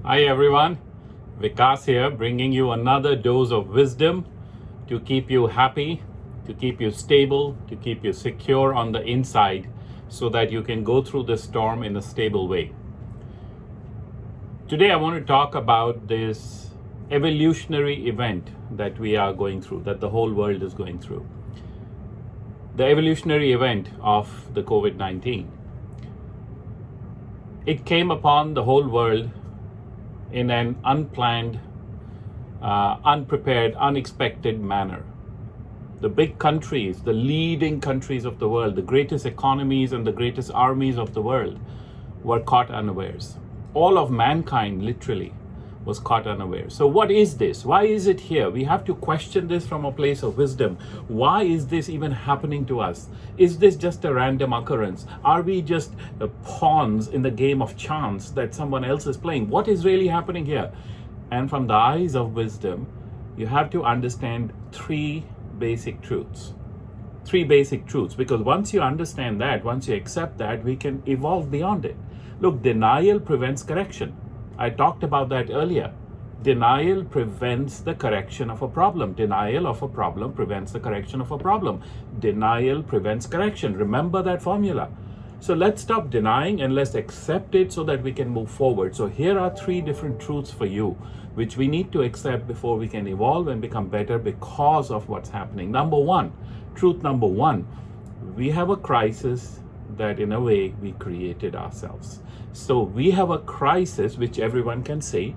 Hi everyone, Vikas here, bringing you another dose of wisdom to keep you happy, to keep you stable, to keep you secure on the inside so that you can go through the storm in a stable way. Today I want to talk about this evolutionary event that we are going through, that the whole world is going through. The evolutionary event of the COVID-19. It came upon the whole world in an unplanned, unprepared, unexpected manner. The big countries, the leading countries of the world, the greatest economies and the greatest armies of the world were caught unawares. All of mankind literally was caught unawares. So what is this? Why is it here? We have to question this from a place of wisdom. Why is this even happening to us? Is this just a random occurrence? Are we just pawns in the game of chance that someone else is playing? What is really happening here? And from the eyes of wisdom, you have to understand three basic truths. Three basic truths, because once you understand that, once you accept that, we can evolve beyond it. Look, denial prevents correction. I talked about that earlier. Denial prevents the correction of a problem. Denial of a problem prevents the correction of a problem. Denial prevents correction. Remember that formula. So let's stop denying and let's accept it so that we can move forward. So here are three different truths for you, which we need to accept before we can evolve and become better because of what's happening. Truth number one, we have a crisis that in a way we created ourselves. So we have a crisis which everyone can see.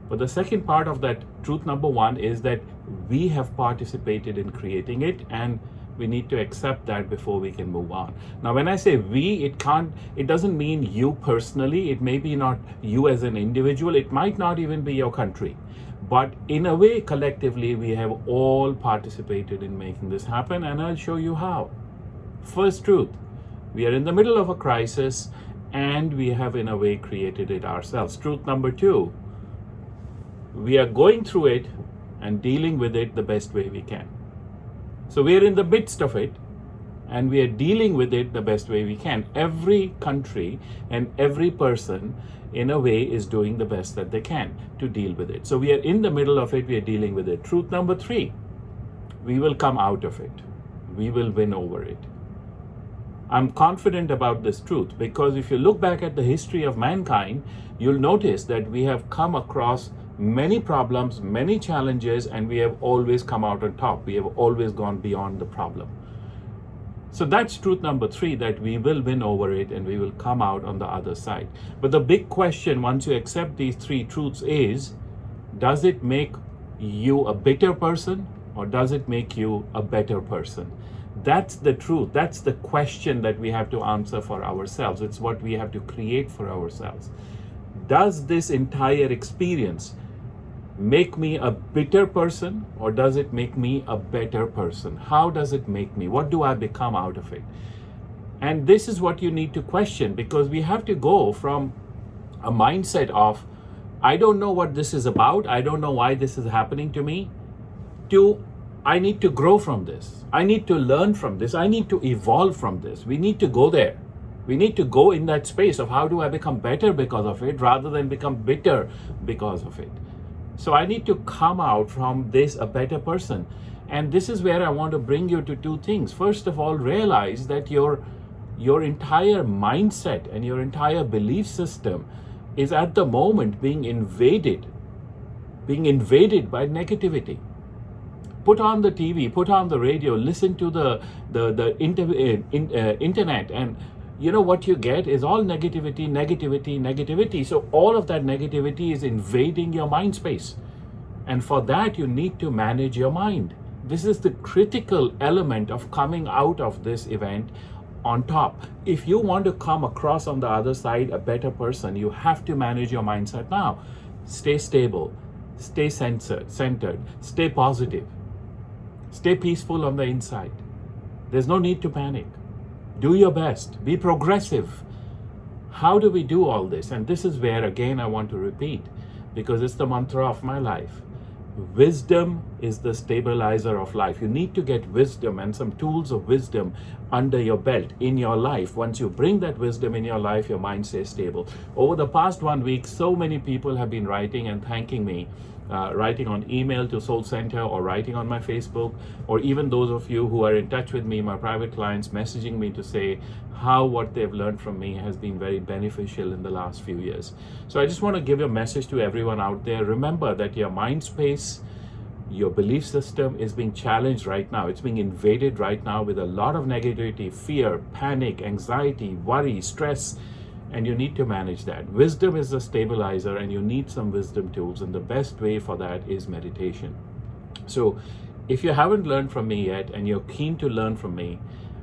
But the second part of that truth number one is that we have participated in creating it, and we need to accept that before we can move on. Now, when I say we, it doesn't mean you personally. It may be not you as an individual. It might not even be your country. But in a way, collectively, we have all participated in making this happen, and I'll show you how. First truth, we are in the middle of a crisis, and we have in a way created it ourselves. Truth number two, we are going through it and dealing with it the best way we can. So we are in the midst of it and we are dealing with it the best way we can. Every country and every person in a way is doing the best that they can to deal with it. So we are in the middle of it, we are dealing with it. Truth number three, we will come out of it. We will win over it. I'm confident about this truth because if you look back at the history of mankind, you'll notice that we have come across many problems, many challenges, and we have always come out on top. We have always gone beyond the problem. So that's truth number three, that we will win over it and we will come out on the other side. But the big question, once you accept these three truths, is, does it make you a bitter person or does it make you a better person? That's the truth. That's the question that we have to answer for ourselves. It's what we have to create for ourselves. Does this entire experience make me a bitter person or does it make me a better person? How does it make me? What do I become out of it? And this is what you need to question, because we have to go from a mindset of, I don't know what this is about, I don't know why this is happening to me, to I need to grow from this. I need to learn from this. I need to evolve from this. We need to go there. We need to go in that space of how do I become better because of it rather than become bitter because of it. So I need to come out from this a better person. And this is where I want to bring you to two things. First of all, realize that your entire mindset and your entire belief system is at the moment being invaded by negativity. Put on the TV, put on the radio, listen to the internet, and you know what you get is all negativity. So all of that negativity is invading your mind space. And for that, you need to manage your mind. This is the critical element of coming out of this event on top. If you want to come across on the other side a better person, you have to manage your mindset now. Stay stable, stay centered, stay positive. Stay peaceful on the inside. There's no need to panic. Do your best. Be progressive. How do we do all this? And this is where, again, I want to repeat, because it's the mantra of my life. Wisdom is the stabilizer of life. You need to get wisdom and some tools of wisdom under your belt in your life. Once you bring that wisdom in your life, your mind stays stable. Over the past 1 week, so many people have been writing and thanking me, writing on email to SoulCentre or writing on my Facebook, or even those of you who are in touch with me, my private clients, messaging me to say how what they've learned from me has been very beneficial in the last few years. So I just want to give a message to everyone out there. Remember that your mind space, your belief system is being challenged right now. It's being invaded right now with a lot of negativity, fear, panic, anxiety, worry, stress, and you need to manage that. Wisdom is a stabilizer, and you need some wisdom tools, and the best way for that is meditation. So if you haven't learned from me yet and you're keen to learn from me,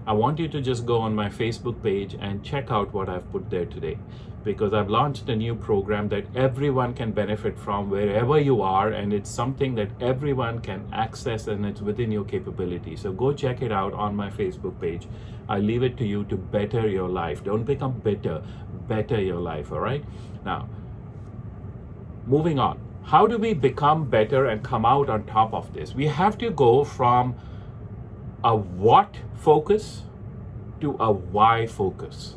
I want you to just go on my Facebook page and check out what I've put there today, because I've launched a new program that everyone can benefit from wherever you are, and it's something that everyone can access, and it's within your capability. So go check it out on my Facebook page. I leave it to you to better your life. Don't become bitter, better your life, all right? Now, moving on. How do we become better and come out on top of this? We have to go from a what focus to a why focus.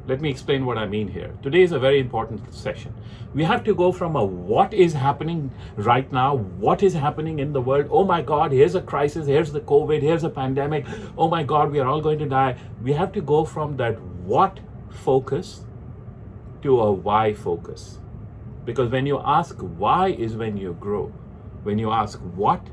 Let me explain what I mean here. Today is a very important session. We have to go from a what is happening right now, what is happening in the world. Oh my God, here's a crisis, here's the COVID, here's a pandemic. Oh my God, we are all going to die. We have to go from that what focus to a why focus. Because when you ask why is when you grow. When you ask what,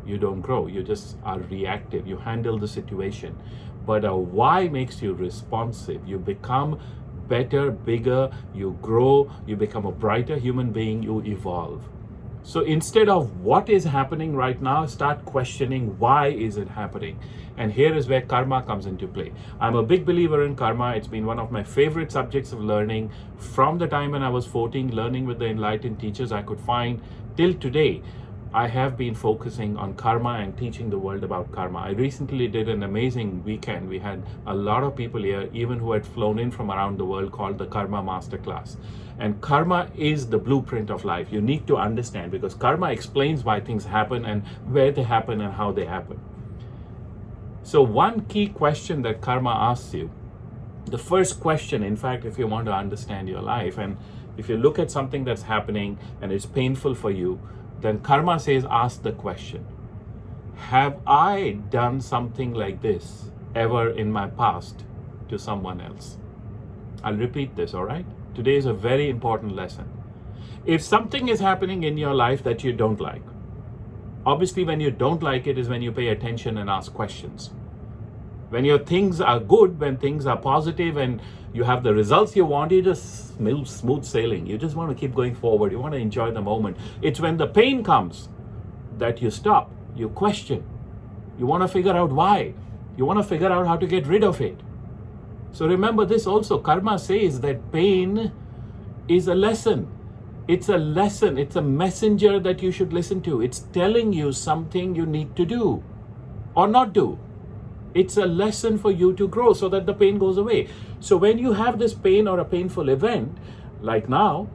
you don't grow. You just are reactive. You handle the situation. But a why makes you responsive. You become better, bigger, you grow, you become a brighter human being, you evolve. So instead of what is happening right now, start questioning why is it happening. And here is where karma comes into play. I'm a big believer in karma. It's been one of my favorite subjects of learning from the time when I was 14, learning with the enlightened teachers I could find till today. I have been focusing on karma and teaching the world about karma. I recently did an amazing weekend. We had a lot of people here, even who had flown in from around the world, called the Karma Masterclass. And karma is the blueprint of life. You need to understand, because karma explains why things happen and where they happen and how they happen. So one key question that karma asks you, the first question, in fact, if you want to understand your life, and if you look at something that's happening and it's painful for you, then karma says, ask the question, have I done something like this ever in my past to someone else? I'll repeat this, all right? Today is a very important lesson. If something is happening in your life that you don't like, obviously when you don't like it is when you pay attention and ask questions. When your things are good, when things are positive and you have the results you want, you just smooth sailing. You just want to keep going forward. You want to enjoy the moment. It's when the pain comes that you stop, you question. You want to figure out why. You want to figure out how to get rid of it. So remember this also. Karma says that pain is a lesson. It's a lesson. It's a messenger that you should listen to. It's telling you something you need to do or not do. It's a lesson for you to grow so that the pain goes away. So when you have this pain or a painful event, like now,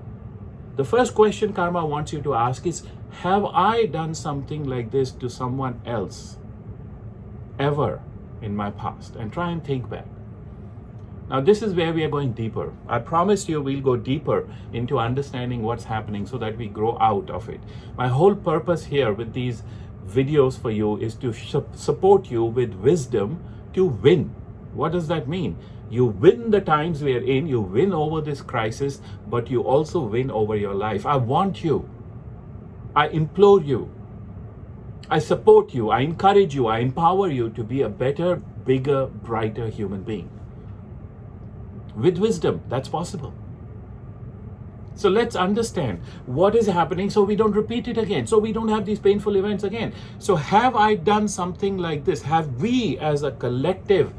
the first question karma wants you to ask is, have I done something like this to someone else ever in my past? And try and think back. Now this is where we are going deeper. I promise you we'll go deeper into understanding what's happening so that we grow out of it. My whole purpose here with these videos for you is to support you with wisdom to win. What does that mean? You win the times we are in, you win over this crisis, but you also win over your life. I want you, I implore you, I support you, I encourage you, I empower you to be a better, bigger, brighter human being. With wisdom, that's possible. So let's understand what is happening so we don't repeat it again, so we don't have these painful events again. So have I done something like this? Have we as a collective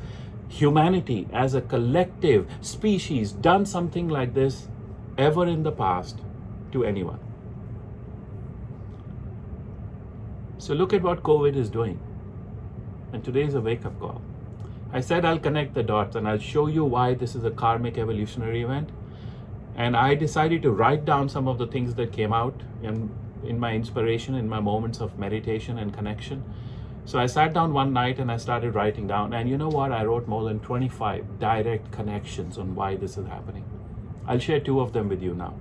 humanity, as a collective species, done something like this ever in the past to anyone? So look at what COVID is doing. And today is a wake-up call. I said I'll connect the dots and I'll show you why this is a karmic evolutionary event. And I decided to write down some of the things that came out. And in my inspiration, in my moments of meditation and connection. So I sat down one night and I started writing down, and you know what? I wrote more than 25 direct connections on why this is happening. I'll share 2 of them with you now.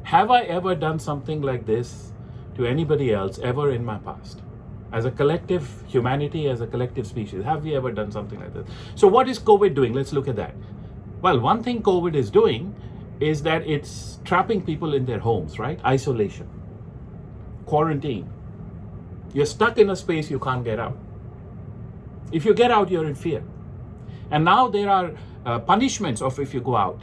Have I ever done something like this to anybody else ever in my past? As a collective humanity, as a collective species, have we ever done something like this? So what is COVID doing? Let's look at that. Well, one thing COVID is doing is that it's trapping people in their homes, right? Isolation, quarantine. You're stuck in a space you can't get out. If you get out, you're in fear. And now there are punishments of if you go out.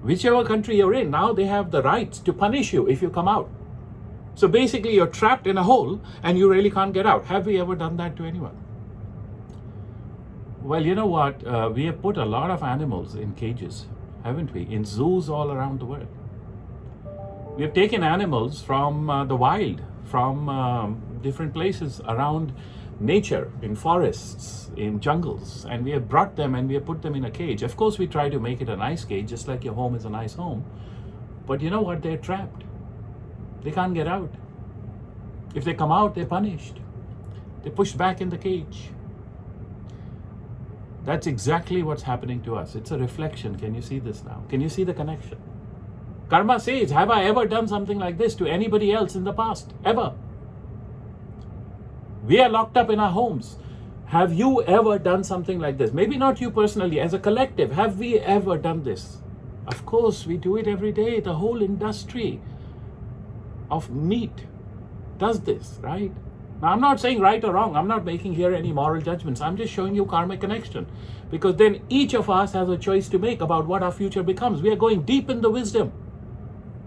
Whichever country you're in, now they have the right to punish you if you come out. So basically you're trapped in a hole and you really can't get out. Have we ever done that to anyone? Well, you know what? We have put a lot of animals in cages, haven't we? In zoos all around the world. We have taken animals from the wild, from different places around nature, in forests, in jungles, and we have brought them and we have put them in a cage. Of course, we try to make it a nice cage, just like your home is a nice home. But you know what? They're trapped. They can't get out. If they come out, they're punished. They're pushed back in the cage. That's exactly what's happening to us. It's a reflection. Can you see this now? Can you see the connection? Karma says, have I ever done something like this to anybody else in the past? Ever? We are locked up in our homes. Have you ever done something like this? Maybe not you personally, as a collective. Have we ever done this? Of course, we do it every day. The whole industry of meat does this, right? Now, I'm not saying right or wrong. I'm not making here any moral judgments. I'm just showing you karmic connection. Because then each of us has a choice to make about what our future becomes. We are going deep in the wisdom.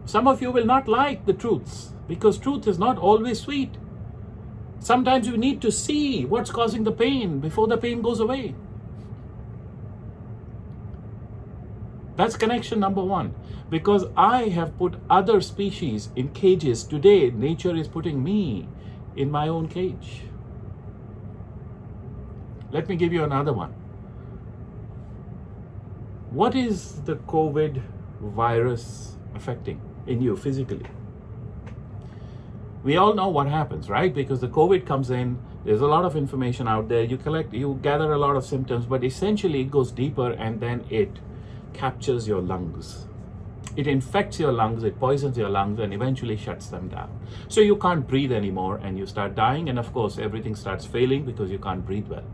Some of you will not like the truths because truth is not always sweet. Sometimes you need to see what's causing the pain before the pain goes away. That's connection number 1. Because I have put other species in cages, today nature is putting me in my own cage. Let me give you another one. What is the COVID virus affecting in you physically? We all know what happens, right? Because the COVID comes in, there's a lot of information out there, you gather a lot of symptoms, but essentially it goes deeper and then it captures your lungs. It infects your lungs, it poisons your lungs, and eventually shuts them down. So you can't breathe anymore and you start dying, and of course everything starts failing because you can't breathe well.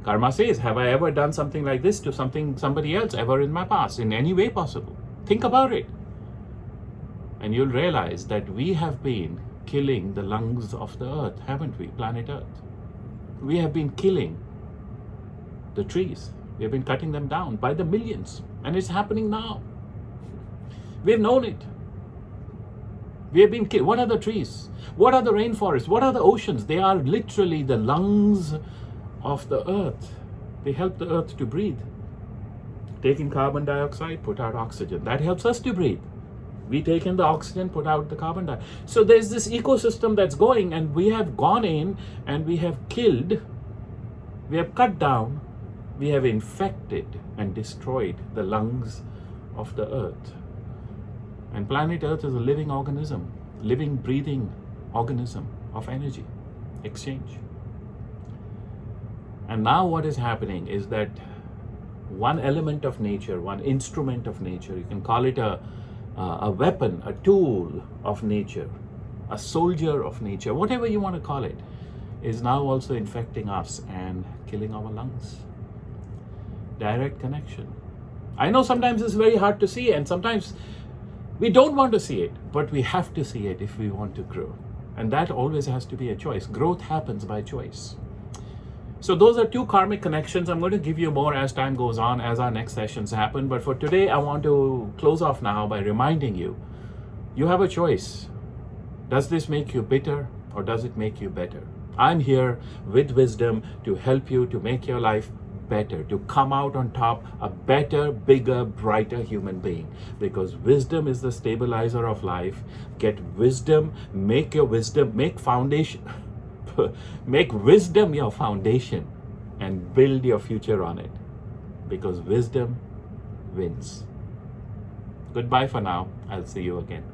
Karma says, have I ever done something like this to somebody else ever in my past, in any way possible? Think about it. And you'll realize that we have been killing the lungs of the earth, haven't we, planet Earth? We have been killing the trees. We have been cutting them down by the millions. And it's happening now. We've known it. We have been killed. What are the trees? What are the rainforests? What are the oceans? They are literally the lungs of the earth. They help the earth to breathe. Take in carbon dioxide, put out oxygen. That helps us to breathe. We take in the oxygen, put out the carbon dioxide. So there's this ecosystem that's going, and we have gone in and we have killed, we have cut down, we have infected and destroyed the lungs of the earth. And planet Earth is a living organism, living, breathing organism of energy exchange. And now what is happening is that one element of nature, one instrument of nature, you can call it a weapon, a tool of nature, a soldier of nature, whatever you want to call it, is now also infecting us and killing our lungs. Direct connection. I know sometimes it's very hard to see, and sometimes we don't want to see it, but we have to see it if we want to grow. And that always has to be a choice. Growth happens by choice. So those are 2 karmic connections. I'm going to give you more as time goes on, as our next sessions happen. But for today, I want to close off now by reminding you, you have a choice. Does this make you bitter or does it make you better? I'm here with wisdom to help you to make your life better, to come out on top, a better, bigger, brighter human being. Because wisdom is the stabilizer of life. Get wisdom, make your wisdom, make foundation. Make wisdom your foundation and build your future on it, because wisdom wins. Goodbye for now. I'll see you again.